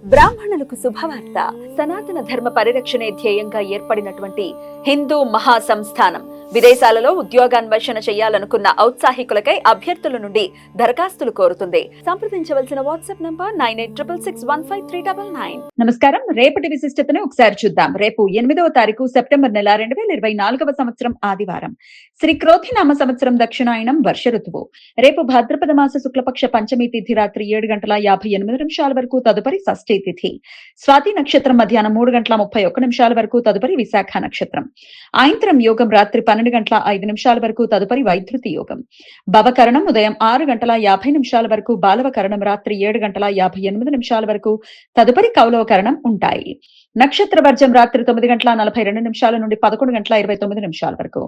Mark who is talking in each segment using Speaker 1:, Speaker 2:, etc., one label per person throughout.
Speaker 1: బ్రాహ్మణులకు శుభవార్త. సనాతన ధర్మ పరిరక్షణే ధ్యేయంగా ఏర్పడినటువంటి హిందూ మహాసంస్థానం విదేశాలలో ఉద్యోగాన్వేషణ చేయాలనుకున్న ఔత్సాహికులకై అభ్యర్థుల నుండి దరఖాస్తులు కోరుతుంది. సంప్రదించవలసిన వాట్సాప్ నంబర్ 9866615399. నమస్కారం. రేపటి విశిష్టతను ఒకసారి చూద్దాం. రేపు 8వ తారీఖు సెప్టెంబర్ నెల 2024వ సంవత్సరం ఆదివారం. శ్రీ క్రోధినామ సంవత్సరం దక్షిణాయనం వర్ష ఋతువు. రేపు భాద్రపద మాస శుక్లపక్ష పంచమి తిథి రాత్రి 7:58 వరకు, తదుపరి షష్ఠీ తిథి. స్వాతి నక్షత్రం మధ్యాహ్నం 3:31 వరకు, తదుపరి విశాఖ నక్షత్రం. ఆయంత్రం యోగం రాత్రి 12:05 వరకు, తదుపరి వైద్యుతి యోగం. భవకరణం ఉదయం 6:50 వరకు, బాలవకరణం రాత్రి 7:58 వరకు, తదుపరి కౌలవకరణం ఉంటాయి. నక్షత్ర వర్జం రాత్రి 9:42 నుండి 11:29 వరకు.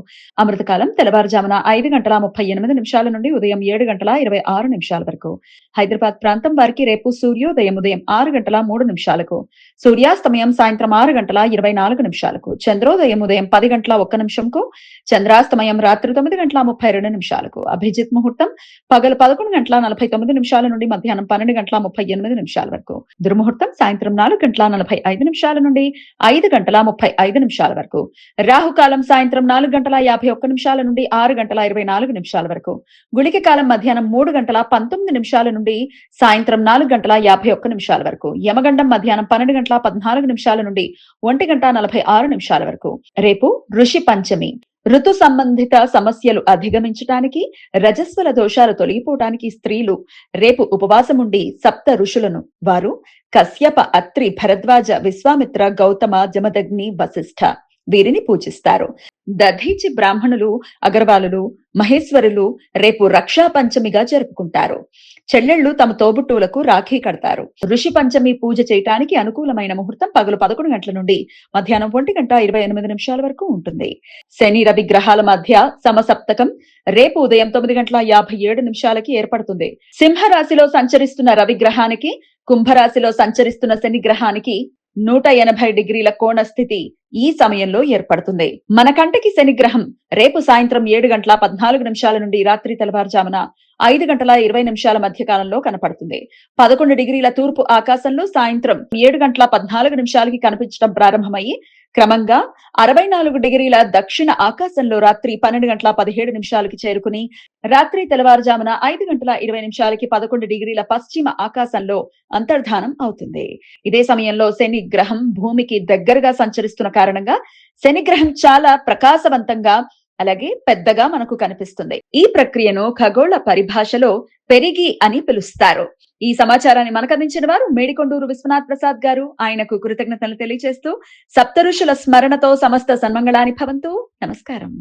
Speaker 1: అమృతకాలం తెల్లవారుజామున 5:38 నుండి ఉదయం 7:26 వరకు. హైదరాబాద్ ప్రాంతం వారికి రేపు సూర్యోదయం ఉదయం 6:03 సూర్యాస్తమయం సాయంత్రం 6:24 చంద్రోదయం ఉదయం 10:01 చంద్రాస్తమయం రాత్రి 9:32 అభిజిత్ ముహూర్తం పగలు 11:49 నుండి మధ్యాహ్నం 12:38 వరకు. దుర్ముహూర్తం సాయంత్రం 4:45 నుండి 5:35 వరకు. రాహుకాలం సాయంత్రం 4:51 నుండి 6:24 వరకు. గుళిక కాలం మధ్యాహ్నం 3:19 నుండి సాయంత్రం 4:51 వరకు. యమగండం మధ్యాహ్నం 12:14 నుండి 1:46 వరకు. రేపు ఋషి పంచమి. ఋతు సంబంధిత సమస్యలు అధిగమించటానికి, రజస్వల దోషాలు తొలగిపోవటానికి స్త్రీలు రేపు ఉపవాసం ఉండి సప్త ఋషులను, వారు కశ్యప, అత్రి, భరద్వాజ, విశ్వామిత్ర, గౌతమ, జమదగ్ని, వశిష్ఠ, వీరిని పూజిస్తారు. దధీచి బ్రాహ్మణులు, అగర్వాలులు, మహేశ్వరులు రేపు రక్షా పంచమిగా జరుపుకుంటారు. చెల్లెళ్లు తమ తోబుట్టువులకు రాఖీ కడతారు. ఋషి పంచమి పూజ చేయటానికి అనుకూలమైన ముహూర్తం పగలు 11 గంటల నుండి మధ్యాహ్నం 1:28 వరకు ఉంటుంది. శని రవి గ్రహాల మధ్య సమసప్తకం రేపు ఉదయం 9:57 ఏర్పడుతుంది. సింహరాశిలో సంచరిస్తున్న రవి గ్రహానికి, కుంభరాశిలో సంచరిస్తున్న శని గ్రహానికి 180 డిగ్రీల కోణ స్థితి ఈ సమయంలో ఏర్పడుతుంది. మన కంటికి శని గ్రహం రేపు సాయంత్రం 7:14 నుండి రాత్రి తెల్లవారుజామున 5:20 మధ్య కాలంలో కనపడుతుంది. 11 డిగ్రీల తూర్పు ఆకాశంలో సాయంత్రం 7:14 కనిపించడం ప్రారంభమయ్యి క్రమంగా 64 డిగ్రీల దక్షిణ ఆకాశంలో రాత్రి 12:17 చేరుకుని రాత్రి తెల్లవారుజామున 5:20 11 డిగ్రీల పశ్చిమ ఆకాశంలో అంతర్ధానం అవుతుంది. ఇదే సమయంలో శని గ్రహం భూమికి దగ్గరగా సంచరిస్తున్న కారణంగా శని గ్రహం చాలా ప్రకాశవంతంగా, అలాగే పెద్దగా మనకు కనిపిస్తుంది. ఈ ప్రక్రియను ఖగోళ పరిభాషలో పెరిగి అని పిలుస్తారు. ఈ సమాచారాన్ని మనకు అందించిన వారు మేడికొండూరు విశ్వనాథ్ ప్రసాద్ గారు. ఆయనకు కృతజ్ఞతలు తెలియజేస్తూ సప్త ఋషుల స్మరణతో సమస్త సన్మంగళాని భవంతు. నమస్కారం.